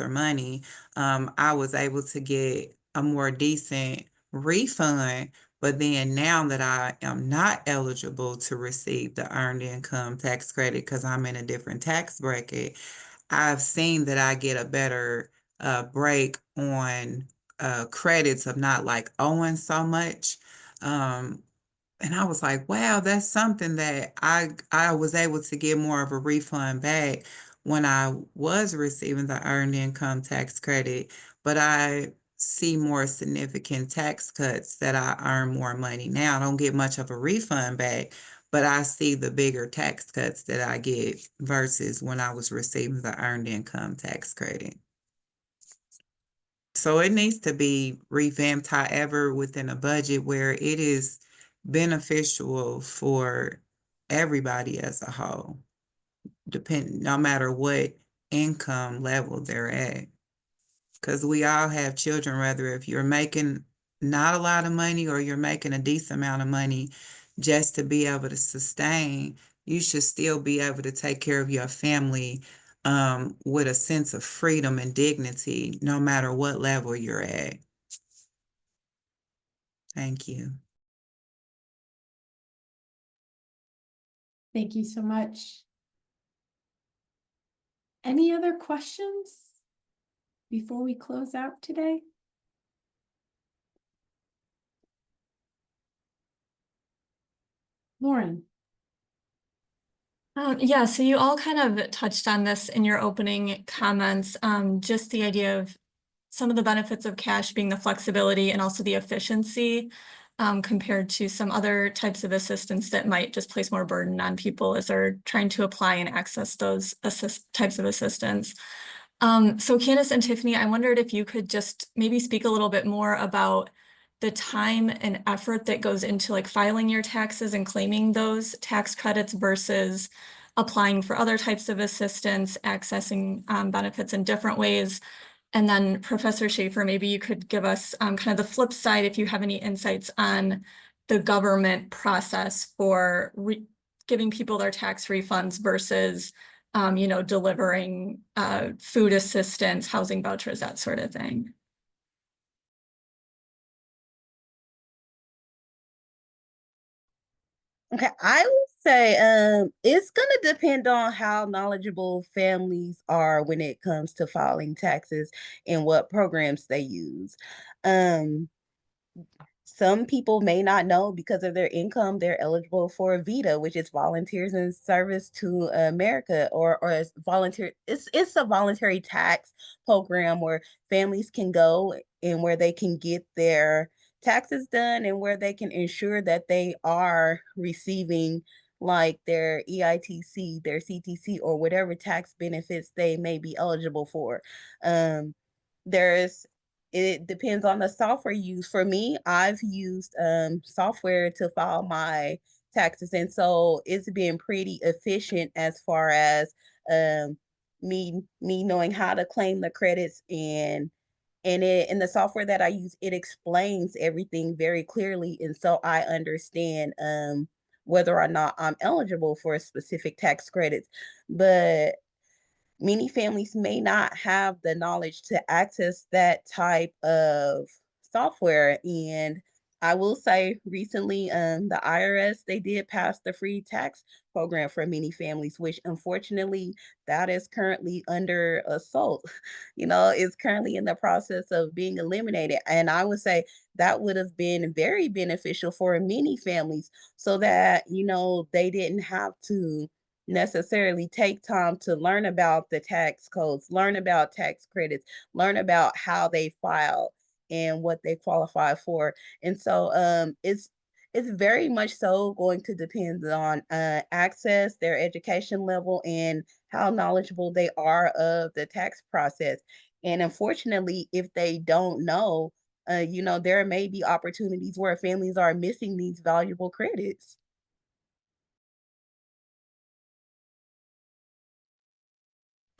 money, I was able to get a more decent refund. But then now that I am not eligible to receive the earned income tax credit because I'm in a different tax bracket, I've seen that I get a better break on credits of not like owing so much. Um, and I was like, wow, that's something that I was able to get more of a refund back when I was receiving the earned income tax credit, but I see more significant tax cuts that I earn more money now. I don't get much of a refund back, but I see the bigger tax cuts that I get versus when I was receiving the earned income tax credit. So it needs to be revamped, however, within a budget where it is beneficial for everybody as a whole, no matter what income level they're at. Because we all have children, whether if you're making not a lot of money or you're making a decent amount of money, just to be able to sustain, you should still be able to take care of your family with a sense of freedom and dignity, no matter what level you're at. Thank you. Thank you so much. Any other questions before we close out today? Lauren. Yeah, so you all kind of touched on this in your opening comments, just the idea of some of the benefits of cash being the flexibility and also the efficiency, compared to some other types of assistance that might just place more burden on people as they're trying to apply and access those types of assistance. So Candace and Tiffany, I wondered if you could just maybe speak a little bit more about the time and effort that goes into like filing your taxes and claiming those tax credits versus applying for other types of assistance, accessing benefits in different ways. And then Professor Shaefer, maybe you could give us kind of the flip side if you have any insights on the government process for giving people their tax refunds versus, delivering food assistance, housing vouchers, that sort of thing. Okay, I would say it's gonna depend on how knowledgeable families are when it comes to filing taxes and what programs they use. Um, some people may not know because of their income they're eligible for a VITA, which is Volunteers in Service to America, or as volunteer. It's a voluntary tax program where families can go and where they can get their taxes done and where they can ensure that they are receiving like their EITC, their CTC, or whatever tax benefits they may be eligible for. There's it depends on the software you use. For me, I've used software to file my taxes, and so it's been pretty efficient as far as um, me knowing how to claim the credits, and it in the software that I use, it explains everything very clearly, and so I understand whether or not I'm eligible for specific tax credits. But many families may not have the knowledge to access that type of software. And I will say recently, the IRS, they did pass the free tax program for many families, which unfortunately that is currently under assault. It's currently in the process of being eliminated. And I would say that would have been very beneficial for many families so that, they didn't have to necessarily take time to learn about the tax codes, learn about tax credits, learn about how they file and what they qualify for. And so it's very much so going to depend on access, their education level, and how knowledgeable they are of the tax process. And unfortunately, if they don't know, there may be opportunities where families are missing these valuable credits.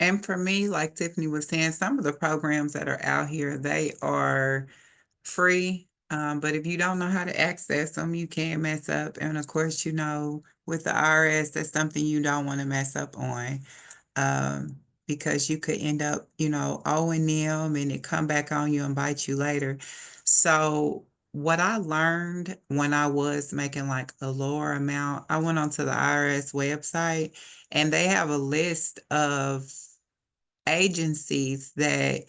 And for me, like Tiffany was saying, some of the programs that are out here, they are free. But if you don't know how to access them, you can mess up. And of course, with the IRS, that's something you don't want to mess up on. Because you could end up, owing them and it come back on you and bite you later. So what I learned when I was making like a lower amount, I went onto the IRS website and they have a list of agencies that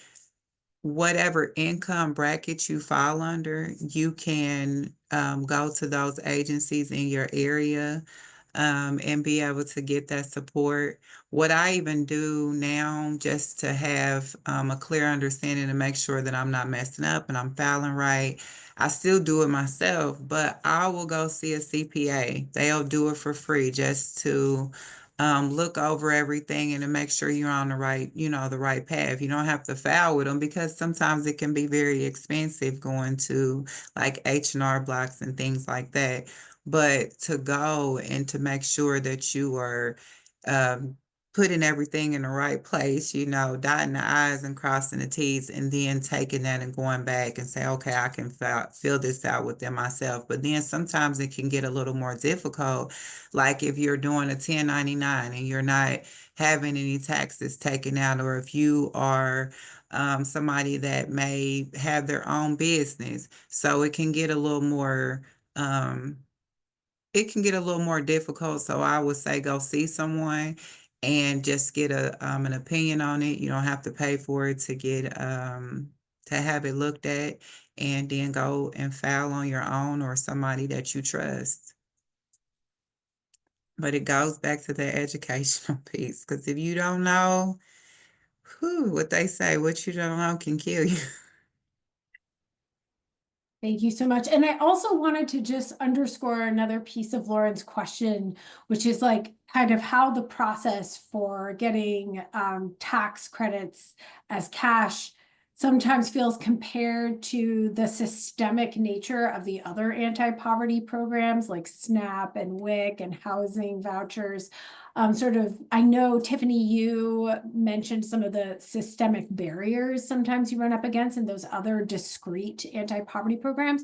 whatever income bracket you fall under, you can go to those agencies in your area and be able to get that support. What I even do now, just to have a clear understanding to make sure that I'm not messing up and I'm filing right, I still do it myself, but I will go see a CPA. They'll do it for free just to look over everything and to make sure you're on the right path. You don't have to file with them because sometimes it can be very expensive going to like H&R blocks and things like that. But to go and to make sure that you are um, putting everything in the right place, dotting the I's and crossing the T's, and then taking that and going back and say, okay, I can fill this out with them myself. But then sometimes it can get a little more difficult. Like if you're doing a 1099 and you're not having any taxes taken out, or if you are somebody that may have their own business. So it can get a little more difficult. So I would say go see someone and just get an opinion on it. You don't have to pay for it to get to have it looked at, and then go and file on your own or somebody that you trust. But it goes back to the educational piece, because if you don't know, what they say, what you don't know can kill you. Thank you so much. And I also wanted to just underscore another piece of Lauren's question, which is like kind of how the process for getting tax credits as cash sometimes feels compared to the systemic nature of the other anti-poverty programs like SNAP and WIC and housing vouchers. I know, Tiffany, you mentioned some of the systemic barriers sometimes you run up against in those other discrete anti-poverty programs.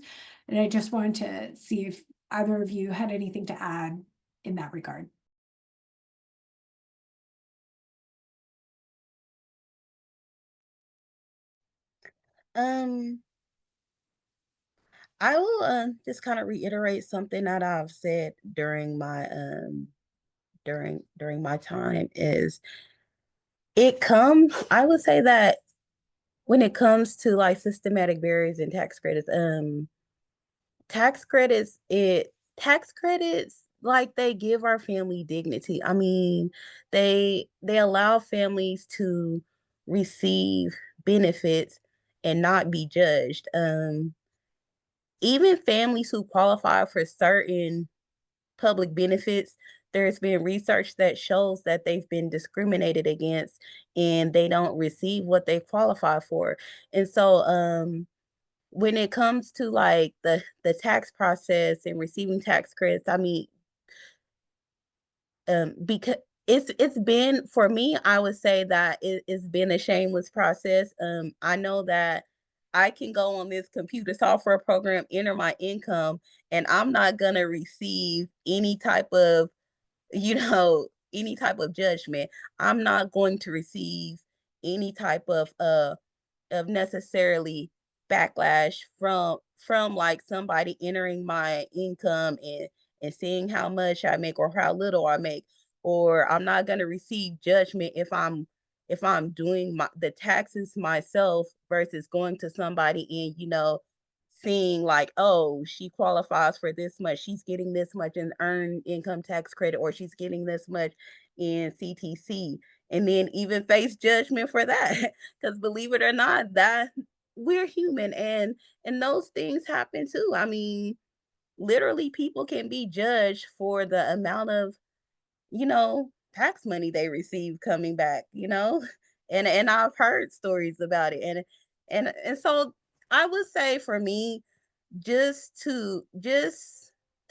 And I just wanted to see if either of you had anything to add in that regard. Um, I will just kind of reiterate something that I've said during my during my time is I would say that when it comes to like systematic barriers and tax credits, tax credits like they give our family dignity. I mean, they allow families to receive benefits and not be judged. Even families who qualify for certain public benefits, there's been research that shows that they've been discriminated against and they don't receive what they qualify for. And so when it comes to like the tax process and receiving tax credits, I mean, because it's been for me, I would say that it's been a shameless process. I know that I can go on this computer software program, enter my income, and I'm not gonna receive any type of, any type of judgment. I'm not going to receive any type of necessarily backlash from like somebody entering my income and seeing how much I make or how little I make, or I'm not going to receive judgment if I'm doing the taxes myself versus going to somebody and seeing like, oh, she qualifies for this much, she's getting this much in earned income tax credit, or she's getting this much in CTC, and then even face judgment for that. Because believe it or not, that we're human, and those things happen too. I mean, literally people can be judged for the amount of, tax money they receive coming back, and I've heard stories about it. And so I would say for me, just to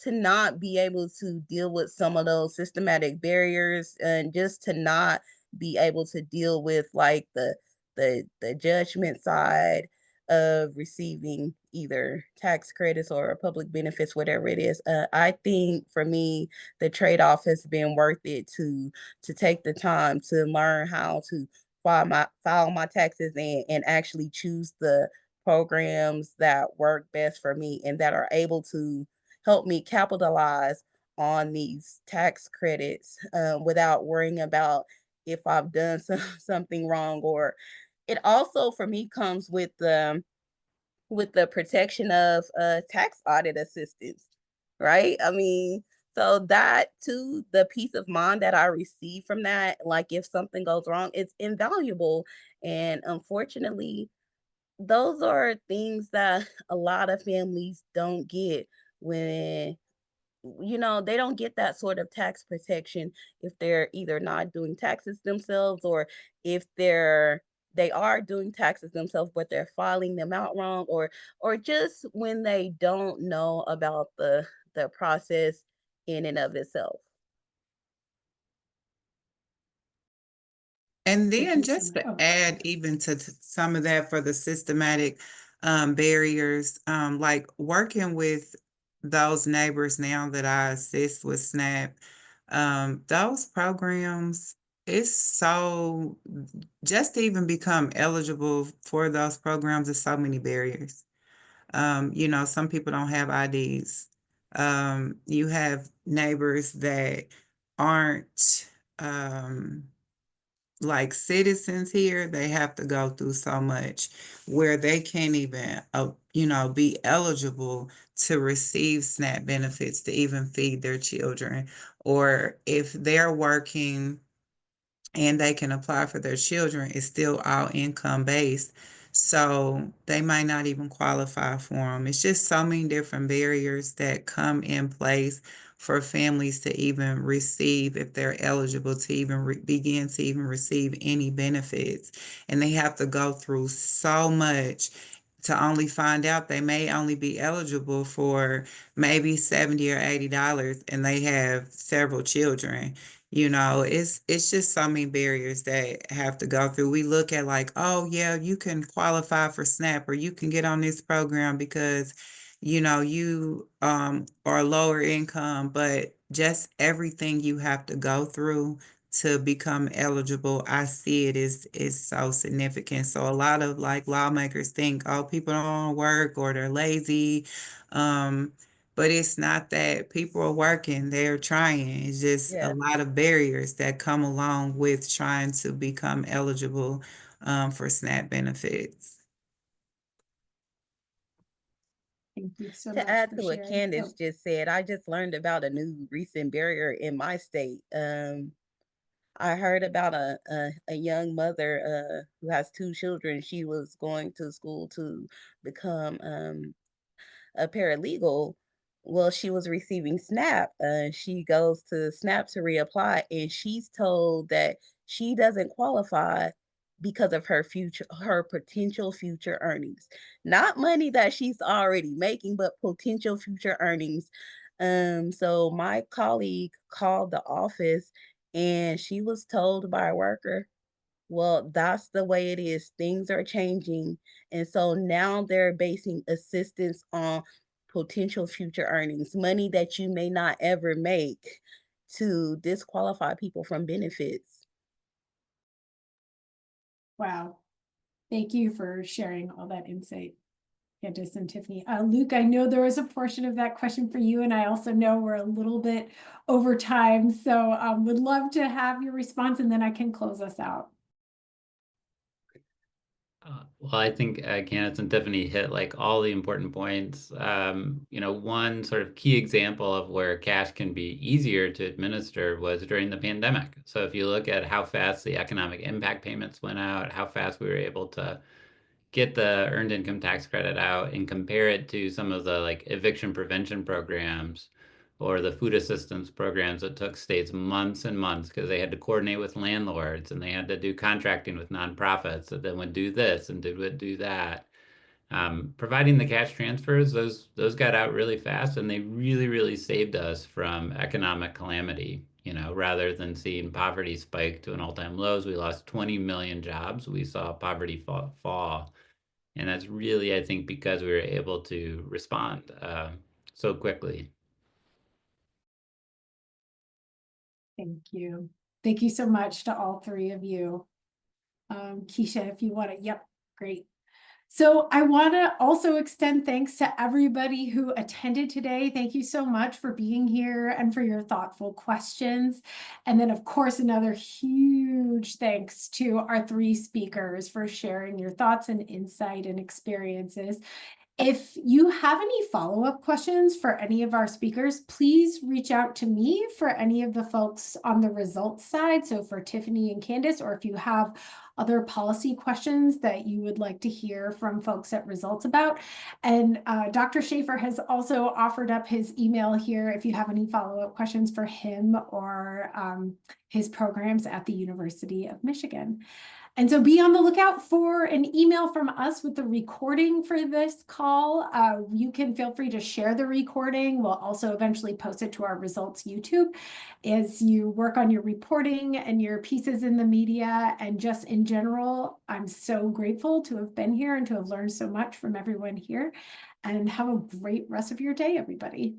not be able to deal with some of those systematic barriers, and just to not be able to deal with like the judgment side of receiving either tax credits or public benefits, whatever it is. I think for me, the trade-off has been worth it to take the time to learn how to file my taxes and actually choose the programs that work best for me and that are able to help me capitalize on these tax credits, without worrying about if I've done something wrong. Or it also for me comes with the protection of tax audit assistance, right? I mean, so that too, the peace of mind that I receive from that, like if something goes wrong, it's invaluable. And unfortunately, those are things that a lot of families don't get when, they don't get that sort of tax protection if they're either not doing taxes themselves, or if they are doing taxes themselves but they're filing them out wrong, or just when they don't know about the process in and of itself. And Thank then you so just much. to Oh, add even to some of that for the systematic barriers, like working with those neighbors now that I assist with SNAP, those programs, it's so just to even become eligible for those programs, there's so many barriers. Some people don't have IDs. You have neighbors that aren't like citizens here. They have to go through so much where they can't even, be eligible to receive SNAP benefits to even feed their children. Or if they're working and they can apply for their children, it's still all income based. So they might not even qualify for them. It's just so many different barriers that come in place for families to even receive, if they're eligible to even begin to even receive any benefits. And they have to go through so much to only find out they may only be eligible for maybe $70 or $80, and they have several children. It's just so many barriers that have to go through. We look at like, oh yeah, you can qualify for SNAP, or you can get on this program because you are lower income, but just everything you have to go through to become eligible, I see it is so significant. So a lot of like lawmakers think, oh, people don't want to work or they're lazy. Um, but it's not that. People are working, they're trying. It's just a Yeah. lot of barriers that come along with trying to become eligible for SNAP benefits. Thank you so To much add for to what sharing. Candace just said, I just learned about a new recent barrier in my state. I heard about a young mother who has two children. She was going to school to become a paralegal. Well, she was receiving SNAP. She goes to SNAP to reapply, and she's told that she doesn't qualify because of her potential future earnings. Not money that she's already making, but potential future earnings. So my colleague called the office, and she was told by a worker, well, that's the way it is. Things are changing. And so now they're basing assistance on potential future earnings, money that you may not ever make, to disqualify people from benefits. Wow. Thank you for sharing all that insight, Candace and Tiffany. Luke, I know there was a portion of that question for you, and I also know we're a little bit over time, so would love to have your response, and then I can close us out. Well, I think Candace and Tiffany hit like all the important points. One sort of key example of where cash can be easier to administer was during the pandemic. So if you look at how fast the economic impact payments went out, how fast we were able to get the earned income tax credit out and compare it to some of the like eviction prevention programs or the food assistance programs that took states months and months because they had to coordinate with landlords and they had to do contracting with nonprofits that then would do this and would do that. Providing the cash transfers, those got out really fast, and they really, really saved us from economic calamity. Rather than seeing poverty spike to an all-time lows, we lost 20 million jobs. We saw poverty fall. And that's really, I think, because we were able to respond so quickly. Thank you. Thank you so much to all three of you. Keisha, if you want to, yep, great. So I want to also extend thanks to everybody who attended today. Thank you so much for being here and for your thoughtful questions. And then, of course, another huge thanks to our three speakers for sharing your thoughts and insight and experiences. If you have any follow-up questions for any of our speakers, please reach out to me for any of the folks on the results side. So for Tiffany and Candace, or if you have other policy questions that you would like to hear from folks at results about. And Dr. Shaefer has also offered up his email here if you have any follow-up questions for him or his programs at the University of Michigan. And so be on the lookout for an email from us with the recording for this call. You can feel free to share the recording. We'll also eventually post it to our results YouTube as you work on your reporting and your pieces in the media. And just in general, I'm so grateful to have been here and to have learned so much from everyone here. And have a great rest of your day, everybody.